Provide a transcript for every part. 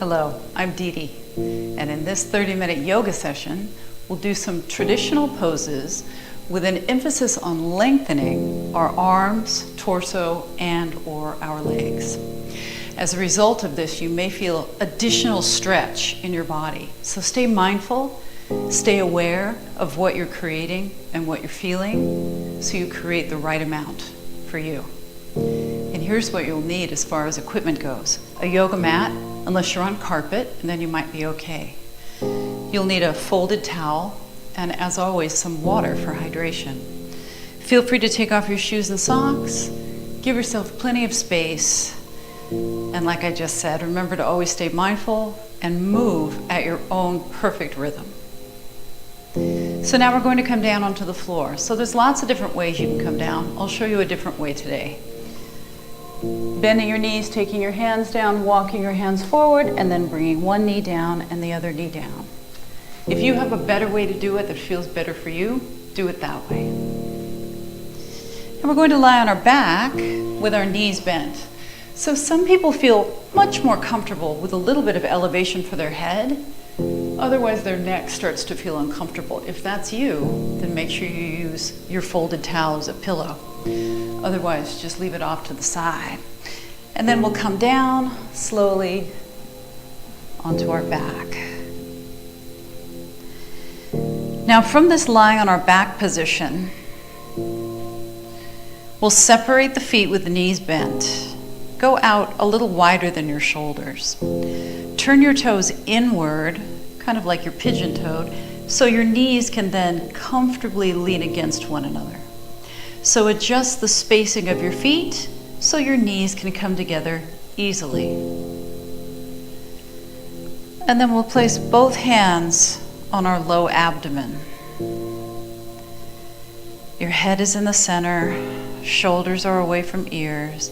Hello, I'm DeDe, and in this 30-minute yoga session, we'll do some traditional poses with an emphasis on lengthening our arms, torso, and/or our legs. As a result of this, you may feel additional stretch in your body. So stay mindful, stay aware of what you're creating and what you're feeling so you create the right amount for you. And here's what you'll need as far as equipment goes. A yoga mat, unless you're on carpet, and then you might be okay. You'll need a folded towel, and as always, some water for hydration. Feel free to take off your shoes and socks. Give yourself plenty of space. And like I just said, remember to always stay mindful and move at your own perfect rhythm. So now we're going to come down onto the floor. So there's lots of different ways you can come down. I'll show you a different way today. Bending your knees, taking your hands down, walking your hands forward, and then bringing one knee down and the other knee down. If you have a better way to do it that feels better for you, do it that way. And we're going to lie on our back with our knees bent. So some people feel much more comfortable with a little bit of elevation for their head. Otherwise, their neck starts to feel uncomfortable. If that's you, then make sure you use your folded towel as a pillow. Otherwise, just leave it off to the side. And then we'll come down slowly onto our back. Now, from this lying on our back position, we'll separate the feet with the knees bent. Go out a little wider than your shoulders. Turn your toes inward, kind of like you're pigeon-toed, so your knees can then comfortably lean against one another. So adjust the spacing of your feet so your knees can come together easily. And then we'll place both hands on our low abdomen. Your head is in the center, shoulders are away from ears,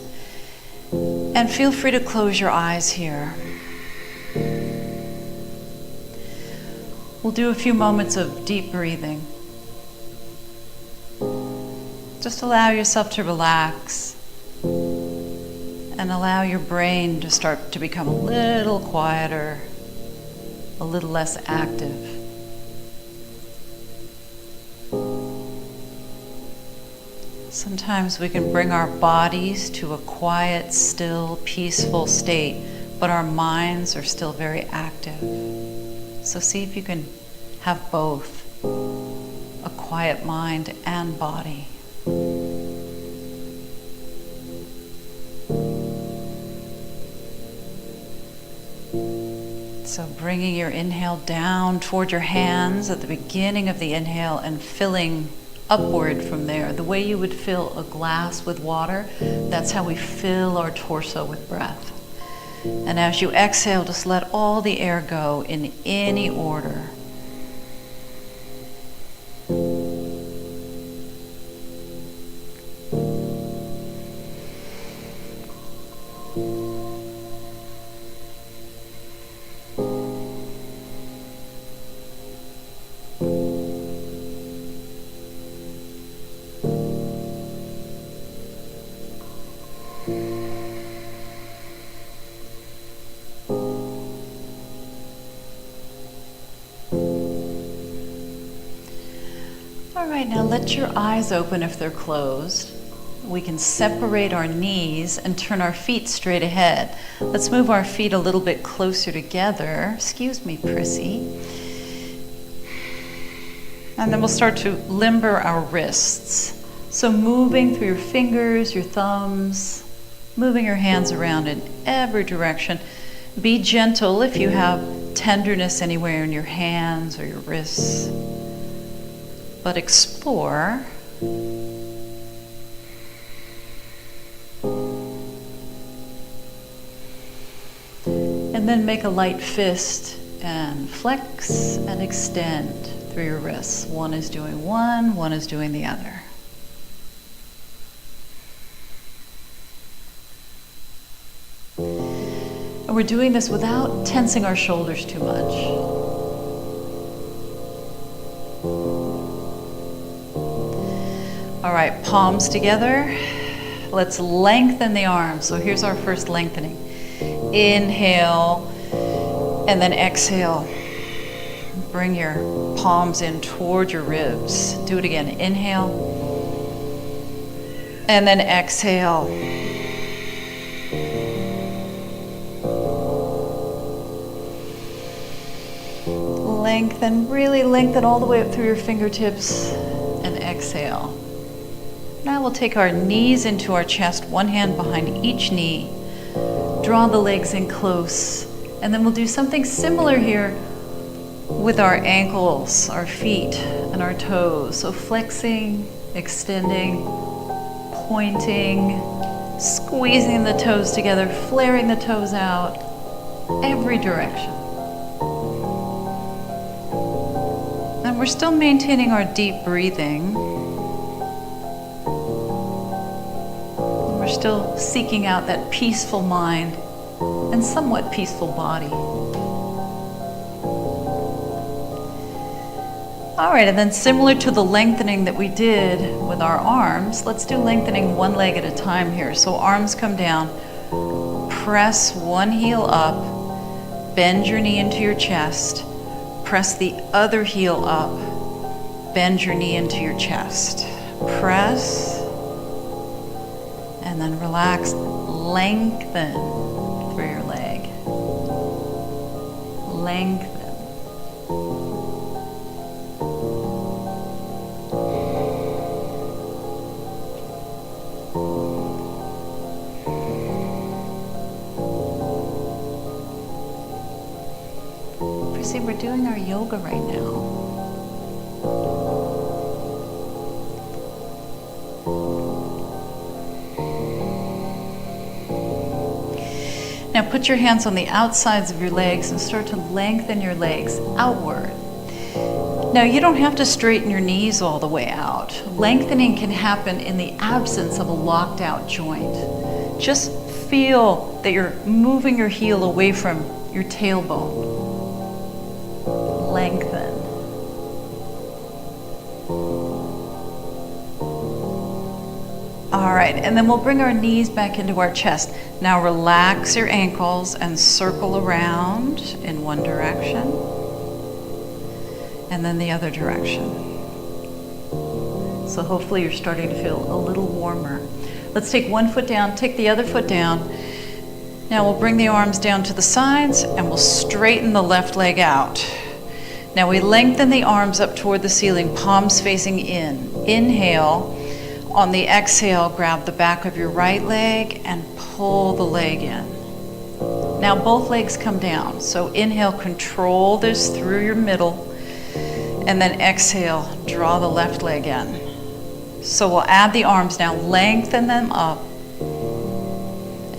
and feel free to close your eyes here. We'll do a few moments of deep breathing. Just allow yourself to relax and allow your brain to start to become a little quieter, a little less active. Sometimes we can bring our bodies to a quiet, still, peaceful state, but our minds are still very active. So see if you can have both, a quiet mind and body. So bringing your inhale down toward your hands at the beginning of the inhale and filling upward from there. The way you would fill a glass with water, that's how we fill our torso with breath. And as you exhale, just let all the air go in any order. All right, now let your eyes open if they're closed. We can separate our knees and turn our feet straight ahead. Let's move our feet a little bit closer together. Excuse me, Prissy. And then we'll start to limber our wrists. So moving through your fingers, your thumbs, moving your hands around in every direction. Be gentle if you have tenderness anywhere in your hands or your wrists. But explore. And then make a light fist and flex and extend through your wrists. One is doing one is doing the other. And we're doing this without tensing our shoulders too much. All right, palms together. Let's lengthen the arms. So here's our first lengthening. Inhale, And then exhale. Bring your palms in toward your ribs. Do it again. Inhale. And then exhale. Lengthen, really lengthen all the way up through your fingertips and exhale. Now we'll take our knees into our chest, one hand behind each knee. Draw the legs in close. And then we'll do something similar here with our ankles, our feet, and our toes. So flexing, extending, pointing, squeezing the toes together, flaring the toes out, every direction. And we're still maintaining our deep breathing. And we're still seeking out that peaceful mind and somewhat peaceful body. All right, and then similar to the lengthening that we did with our arms, let's do lengthening one leg at a time here. So arms come down, press one heel up, bend your knee into your chest, press the other heel up, bend your knee into your chest. Press, and then relax, lengthen through your leg. Lengthen. See, we're doing our yoga right now. Now put your hands on the outsides of your legs and start to lengthen your legs outward. Now you don't have to straighten your knees all the way out. Lengthening can happen in the absence of a locked out joint. Just feel that you're moving your heel away from your tailbone. Lengthen. All right, and then we'll bring our knees back into our chest. Now relax your ankles and circle around in one direction and then the other direction. So hopefully you're starting to feel a little warmer. Let's take one foot down, take the other foot down. Now we'll bring the arms down to the sides and we'll straighten the left leg out. Now we lengthen the arms up toward the ceiling, palms facing in. Inhale. On the exhale, grab the back of your right leg and pull the leg in. Now both legs come down. So inhale, control this through your middle. And then exhale, draw the left leg in. So we'll add the arms now, lengthen them up.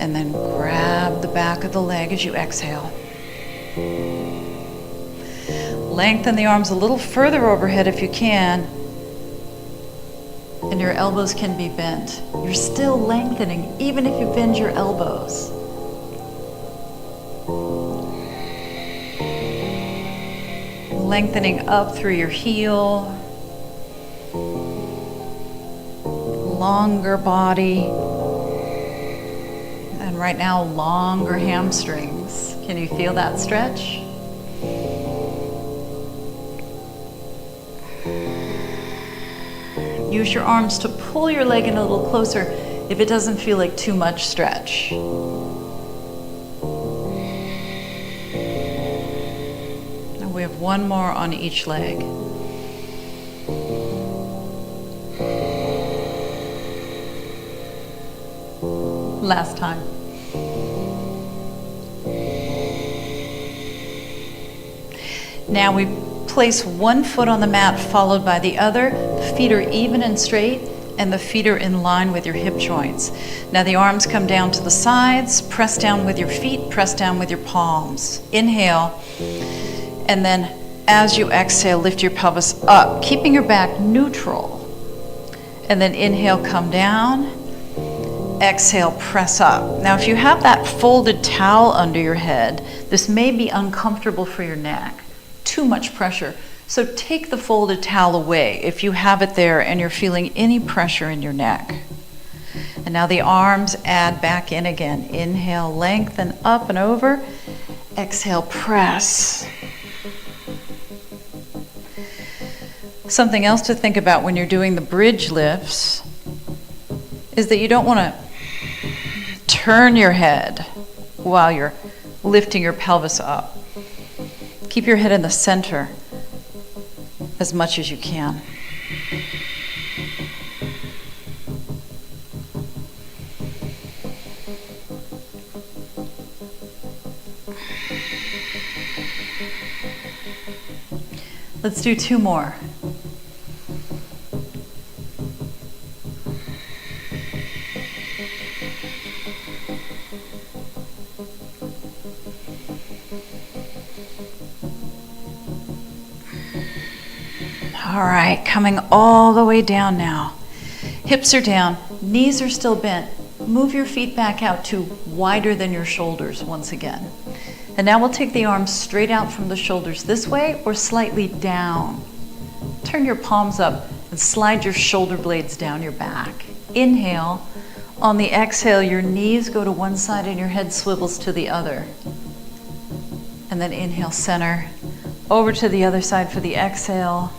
And then grab the back of the leg as you exhale. Lengthen the arms a little further overhead if you can, and your elbows can be bent. You're still lengthening even if you bend your elbows. Lengthening up through your heel, longer body, and right now longer hamstrings. Can you feel that stretch? Use your arms to pull your leg in a little closer if it doesn't feel like too much stretch. Now we have one more on each leg. Last time. Now we place one foot on the mat followed by the other. The feet are even and straight and the feet are in line with your hip joints. Now the arms come down to the sides, press down with your feet, press down with your palms. Inhale, and then as you exhale, lift your pelvis up, keeping your back neutral. And then inhale, come down. Exhale, press up. Now if you have that folded towel under your head, this may be uncomfortable for your neck. Too much pressure. So take the folded towel away if you have it there and you're feeling any pressure in your neck. And now the arms add back in again. Inhale, lengthen up and over. Exhale, press. Something else to think about when you're doing the bridge lifts is that you don't want to turn your head while you're lifting your pelvis up. Keep your head in the center as much as you can. Let's do 2 more. All right, coming all the way down now. Hips are down, knees are still bent. Move your feet back out to wider than your shoulders once again. And now we'll take the arms straight out from the shoulders this way or slightly down. Turn your palms up and slide your shoulder blades down your back. Inhale. On the exhale, your knees go to one side and your head swivels to the other. And then inhale, center. Over to the other side for the exhale.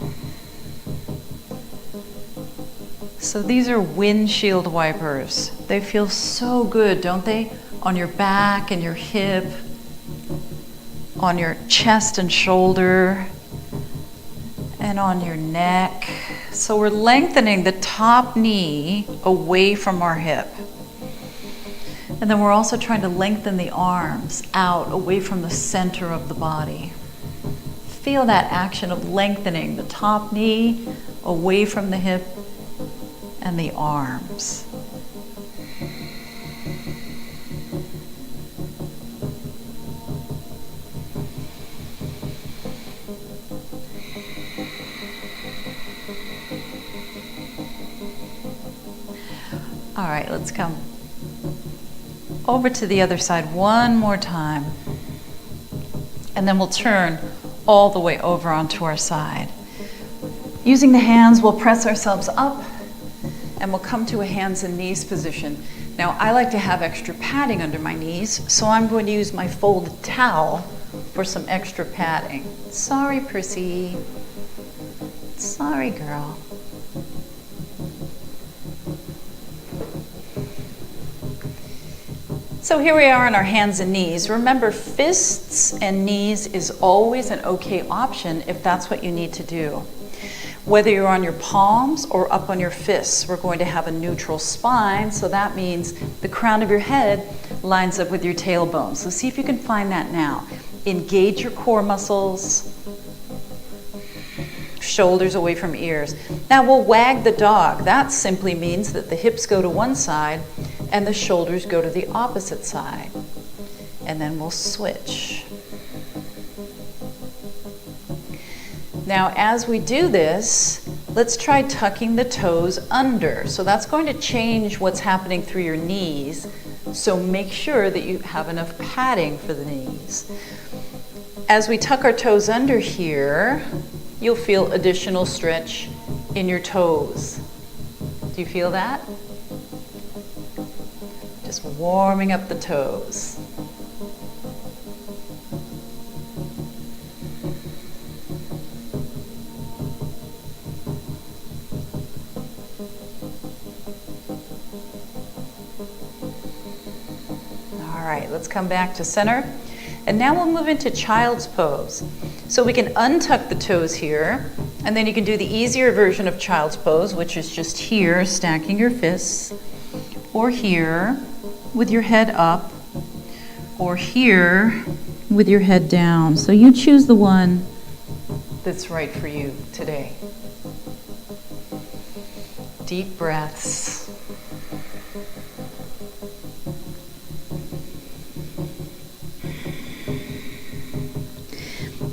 So these are windshield wipers. They feel so good, don't they? On your back and your hip, on your chest and shoulder, and on your neck. So we're lengthening the top knee away from our hip. And then we're also trying to lengthen the arms out away from the center of the body. Feel that action of lengthening the top knee away from the hip and the arms. All right, let's come over to the other side one more time. And then we'll turn all the way over onto our side. Using the hands, we'll press ourselves up and we'll come to a hands and knees position. Now, I like to have extra padding under my knees, so I'm going to use my folded towel for some extra padding. Sorry, Prissy. Sorry, girl. So here we are on our hands and knees. Remember, fists and knees is always an okay option if that's what you need to do. Whether you're on your palms or up on your fists, we're going to have a neutral spine, so that means the crown of your head lines up with your tailbone. So see if you can find that now. Engage your core muscles, shoulders away from ears. Now we'll wag the dog. That simply means that the hips go to one side and the shoulders go to the opposite side. And then we'll switch. Now, as we do this, let's try tucking the toes under. So that's going to change what's happening through your knees. So make sure that you have enough padding for the knees. As we tuck our toes under here, you'll feel additional stretch in your toes. Do you feel that? Just warming up the toes. All right, let's come back to center. And now we'll move into child's pose. So we can untuck the toes here, and then you can do the easier version of child's pose, which is just here, stacking your fists, or here with your head up, or here with your head down. So you choose the one that's right for you today. Deep breaths.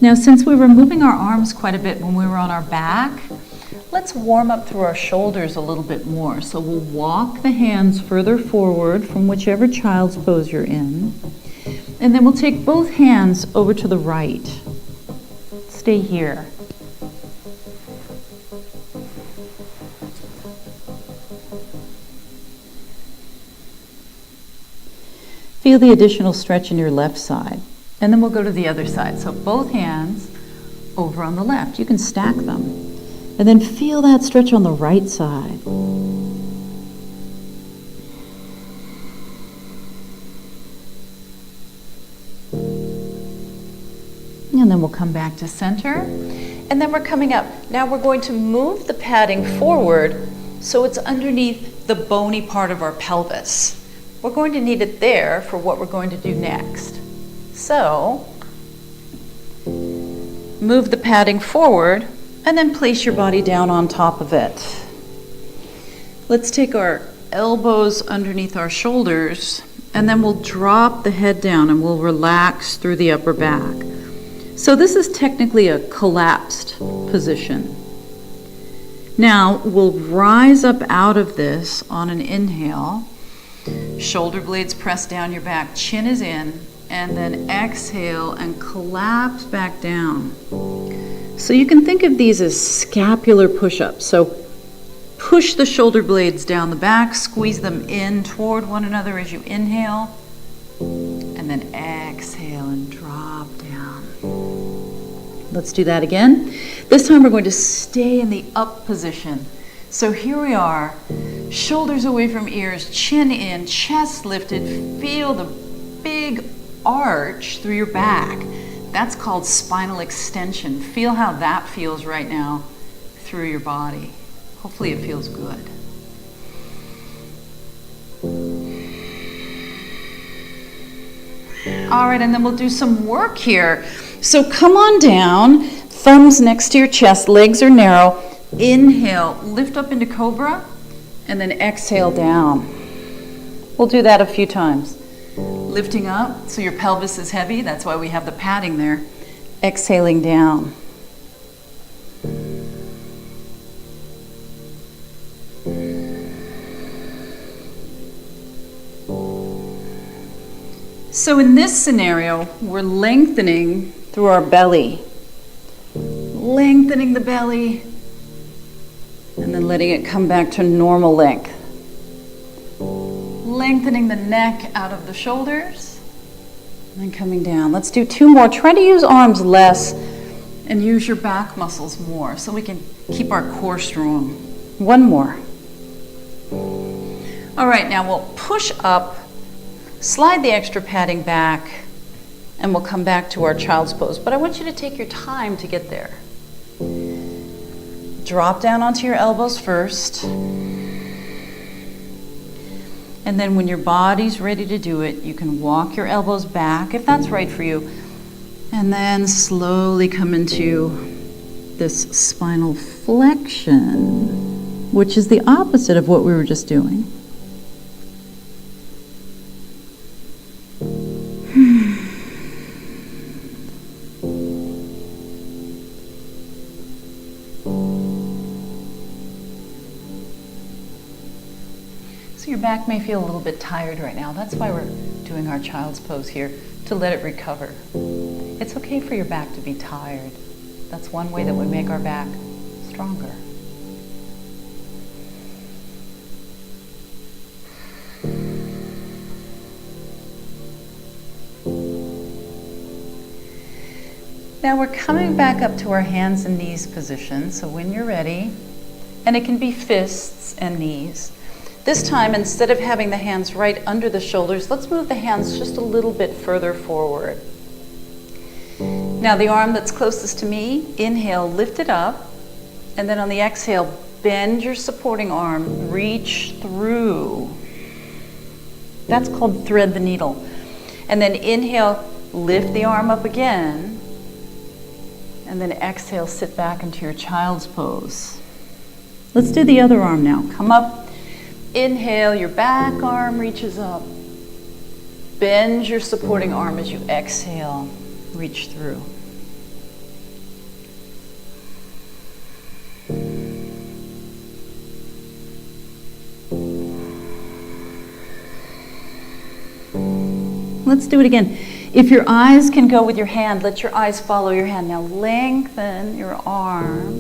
Now, since we were moving our arms quite a bit when we were on our back, let's warm up through our shoulders a little bit more. So we'll walk the hands further forward from whichever child's pose you're in. And then we'll take both hands over to the right. Stay here. Feel the additional stretch in your left side. And then we'll go to the other side. So both hands over on the left. You can stack them. And then feel that stretch on the right side. And then we'll come back to center. And then we're coming up. Now we're going to move the padding forward so it's underneath the bony part of our pelvis. We're going to need it there for what we're going to do next. So, move the padding forward and then place your body down on top of it. Let's take our elbows underneath our shoulders and then we'll drop the head down and we'll relax through the upper back. So this is technically a collapsed position. Now we'll rise up out of this on an inhale. Shoulder blades press down your back, chin is in, and then exhale and collapse back down. So you can think of these as scapular push-ups. So push the shoulder blades down the back, squeeze them in toward one another as you inhale, and then exhale and drop down. Let's do that again. This time we're going to stay in the up position. So here we are, shoulders away from ears, chin in, chest lifted, feel the big arch through your back. That's called spinal extension. Feel how that feels right now through your body. Hopefully it feels good. All right, and then we'll do some work here. So come on down, thumbs next to your chest, legs are narrow. Inhale, lift up into cobra, and then exhale down. We'll do that a few times. Lifting up, so your pelvis is heavy, that's why we have the padding there. Exhaling down. So in this scenario, we're lengthening through our belly. Lengthening the belly, and then letting it come back to normal length. Lengthening the neck out of the shoulders, and then coming down. Let's do two more. Try to use arms less and use your back muscles more so we can keep our core strong. One more. All right, now we'll push up, slide the extra padding back, and we'll come back to our child's pose. But I want you to take your time to get there. Drop down onto your elbows first. And then when your body's ready to do it, you can walk your elbows back, if that's right for you. And then slowly come into this spinal flexion, which is the opposite of what we were just doing. So your back may feel a little bit tired right now. That's why we're doing our child's pose here, to let it recover. It's okay for your back to be tired. That's one way that we make our back stronger. Now we're coming back up to our hands and knees position. So when you're ready, and it can be fists and knees. This time, instead of having the hands right under the shoulders, let's move the hands just a little bit further forward. Now the arm that's closest to me, inhale, lift it up, and then on the exhale, bend your supporting arm, reach through. That's called thread the needle. And then inhale, lift the arm up again, and then exhale, sit back into your child's pose. Let's do the other arm now. Come up. Inhale, your back arm reaches up. Bend your supporting arm as you exhale, reach through. Let's do it again. If your eyes can go with your hand, let your eyes follow your hand. Now lengthen your arm.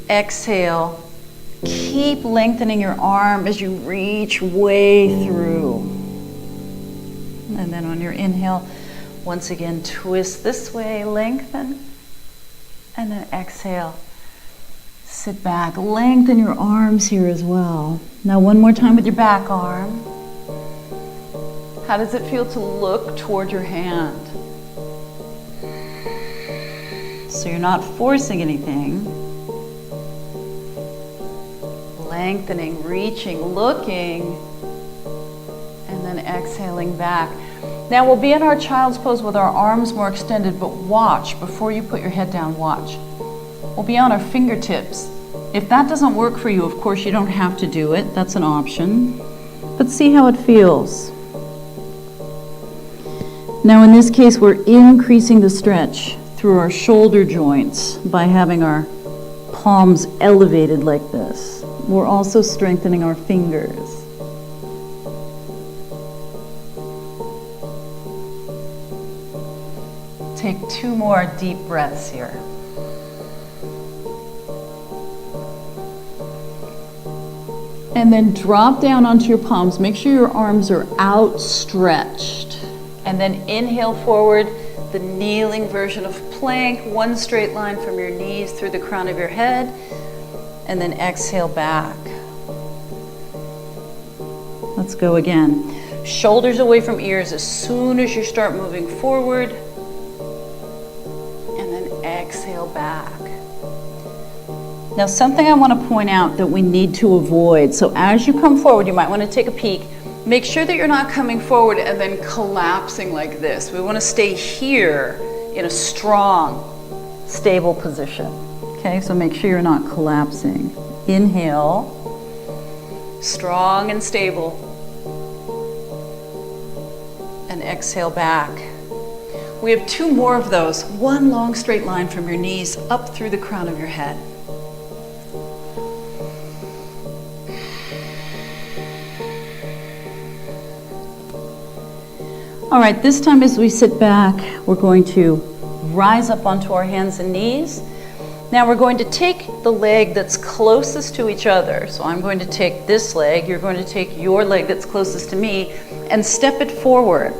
Exhale. Keep lengthening your arm as you reach way through. And then on your inhale, Once again, twist this way, lengthen, and then exhale. Sit back, lengthen your arms here as well. Now one more time with your back arm. How does it feel to look toward your hand? So you're not forcing anything. Lengthening, reaching, looking, and then exhaling back. Now we'll be in our child's pose with our arms more extended, but watch, before you put your head down, watch. We'll be on our fingertips. If that doesn't work for you, of course, you don't have to do it. That's an option. But see how it feels. Now in this case, we're increasing the stretch through our shoulder joints by having our palms elevated like this. We're also strengthening our fingers. Take 2 more deep breaths here. And then drop down onto your palms. Make sure your arms are outstretched. And then inhale forward, the kneeling version of plank, one straight line from your knees through the crown of your head, and then exhale back. Let's go again. Shoulders away from ears as soon as you start moving forward, and then exhale back. Now something I want to point out that we need to avoid. So as you come forward, you might want to take a peek. Make sure that you're not coming forward and then collapsing like this. We want to stay here in a strong, stable position. Okay, so make sure you're not collapsing. Inhale, strong and stable. And exhale back. We have 2 more of those. One long straight line from your knees up through the crown of your head. All right, this time as we sit back, we're going to rise up onto our hands and knees. Now we're going to take the leg that's closest to each other. So I'm going to take this leg, you're going to take your leg that's closest to me, and step it forward.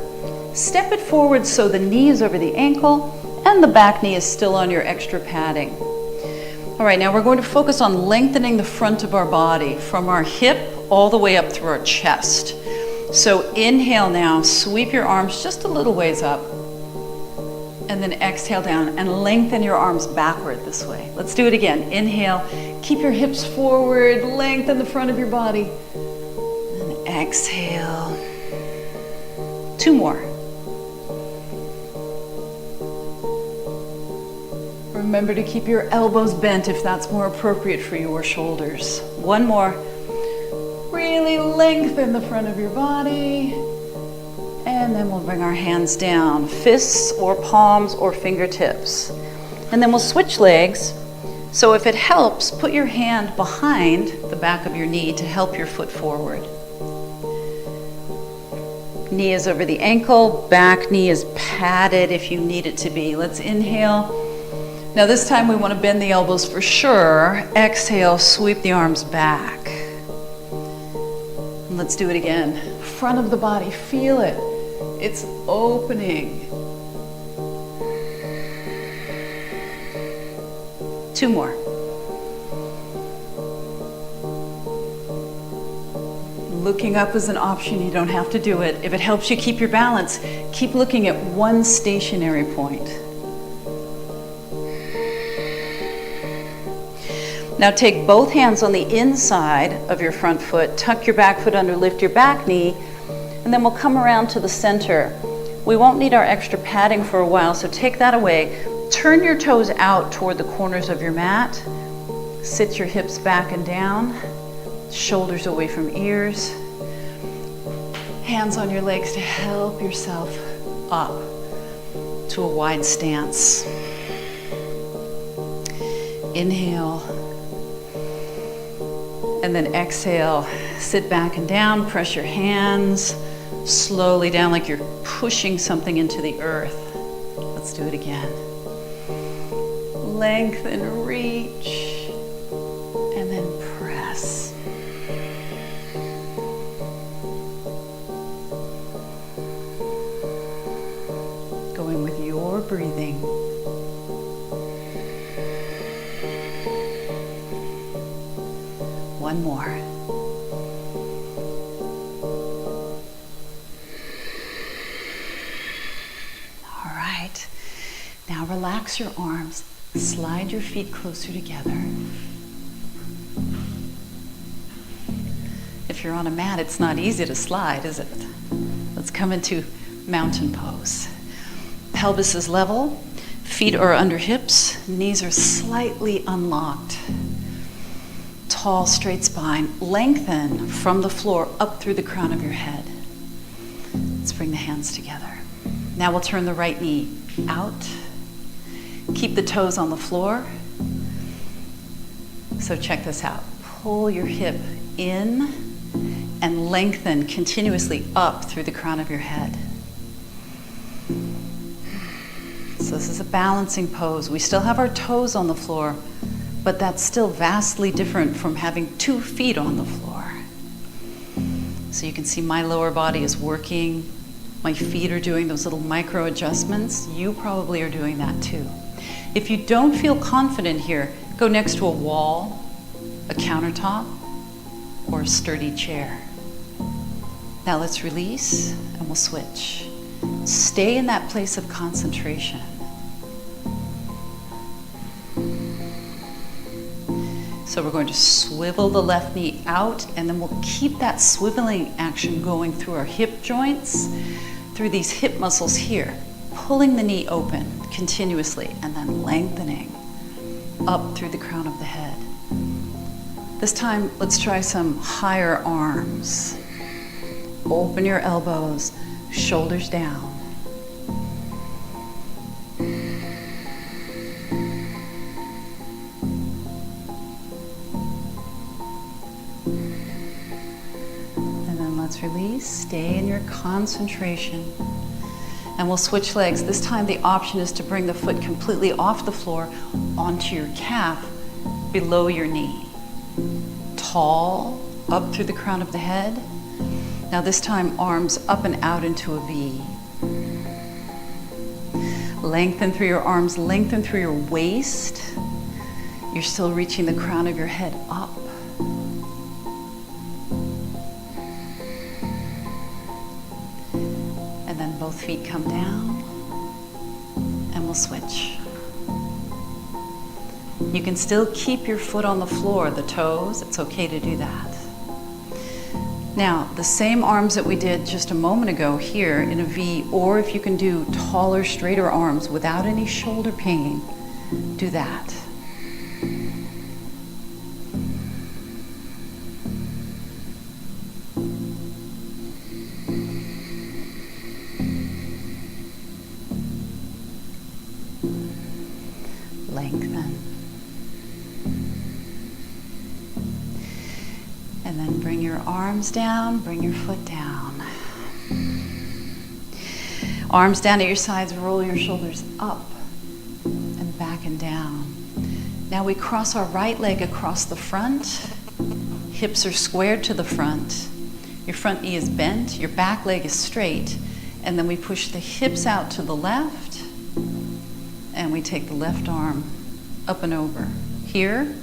Step it forward so the knee is over the ankle and the back knee is still on your extra padding. All right, now we're going to focus on lengthening the front of our body from our hip all the way up through our chest. So inhale now, sweep your arms just a little ways up, and then exhale down and lengthen your arms backward this way. Let's do it again. Inhale, keep your hips forward, lengthen the front of your body, and exhale. 2 more. Remember to keep your elbows bent if that's more appropriate for your shoulders. 1 more. Really lengthen the front of your body. And then we'll bring our hands down, fists or palms or fingertips. And then we'll switch legs. So if it helps, put your hand behind the back of your knee to help your foot forward. Knee is over the ankle, back knee is padded if you need it to be. Let's inhale. Now this time we want to bend the elbows for sure. Exhale, sweep the arms back. And let's do it again. Front of the body, feel it. It's opening. 2 more. Looking up is an option, you don't have to do it. If it helps you keep your balance, keep looking at one stationary point. Now take both hands on the inside of your front foot, tuck your back foot under, lift your back knee, and then we'll come around to the center. We won't need our extra padding for a while, so take that away. Turn your toes out toward the corners of your mat. Sit your hips back and down, shoulders away from ears. Hands on your legs to help yourself up to a wide stance. Inhale. And then exhale, sit back and down, press your hands slowly down like you're pushing something into the earth. Let's do it again. Lengthen, reach, and then press. Go breathing. One more. All right. Now relax your arms. Slide your feet closer together. If you're on a mat, it's not easy to slide, is it? Let's come into mountain pose. Pelvis is level, feet are under hips, knees are slightly unlocked. Tall, straight spine. Lengthen from the floor up through the crown of your head. Let's bring the hands together. Now we'll turn the right knee out. Keep the toes on the floor. So check this out. Pull your hip in and lengthen continuously up through the crown of your head. So this is a balancing pose. We still have our toes on the floor, but that's still vastly different from having 2 feet on the floor. So you can see my lower body is working. My feet are doing those little micro adjustments. You probably are doing that too. If you don't feel confident here, go next to a wall, a countertop, or a sturdy chair. Now let's release and we'll switch. Stay in that place of concentration. So we're going to swivel the left knee out, and then we'll keep that swiveling action going through our hip joints, through these hip muscles here, pulling the knee open continuously, and then lengthening up through the crown of the head. This time, let's try some higher arms. Open your elbows, shoulders down. Release, stay in your concentration. And we'll switch legs. This time the option is to bring the foot completely off the floor onto your calf below your knee. Tall, up through the crown of the head. Now this time arms up and out into a V. Lengthen through your arms, lengthen through your waist. You're still reaching the crown of your head up. And then both feet come down, and we'll switch. You can still keep your foot on the floor, the toes, it's okay to do that. Now, the same arms that we did just a moment ago here in a V, or if you can do taller, straighter arms without any shoulder pain, do that. Lengthen. And then bring your arms down, bring your foot down. Arms down at your sides, roll your shoulders up and back and down. Now we cross our right leg across the front. Hips are squared to the front. Your front knee is bent, your back leg is straight, and then we push the hips out to the left, and we take the left arm up and over here,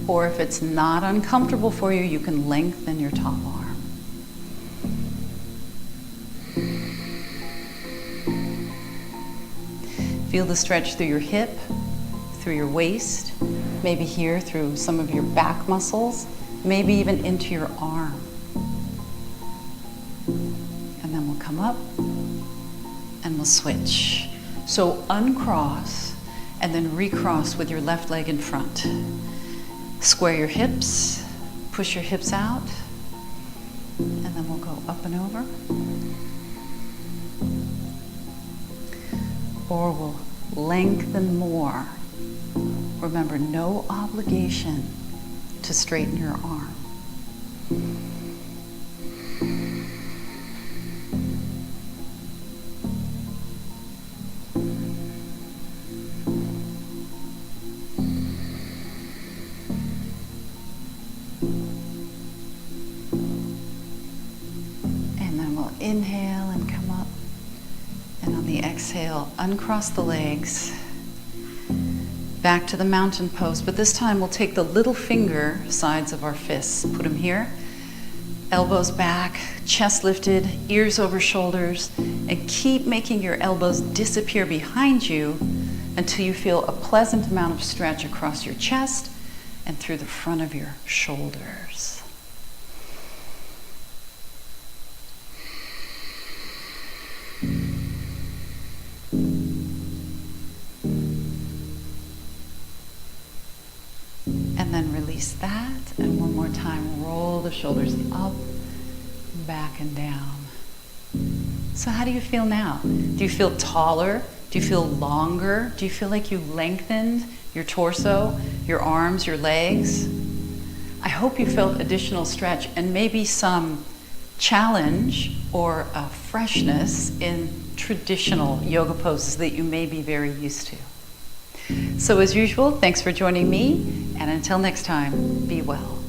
or if it's not uncomfortable for you, you can lengthen your top arm. Feel the stretch through your hip, through your waist, maybe here through some of your back muscles, maybe even into your arm. And then we'll come up and we'll switch. So uncross and then recross with your left leg in front. Square your hips, push your hips out, and then we'll go up and over. Or we'll lengthen more. Remember, no obligation to straighten your arm. And then we'll inhale and come up, and On the exhale, uncross the legs, back to the mountain pose, but this time we'll take the little finger sides of our fists, put them here, elbows back, chest lifted, ears over shoulders, and keep making your elbows disappear behind you until you feel a pleasant amount of stretch across your chest and through the front of your shoulders. And then release that, and one more time, roll the shoulders up, back, and down. So how do you feel now? Do you feel taller? Do you feel longer? Do you feel like you lengthened your torso, your arms, your legs? I hope you felt additional stretch and maybe some challenge or a freshness in traditional yoga poses that you may be very used to. So as usual, thanks for joining me, and until next time, be well.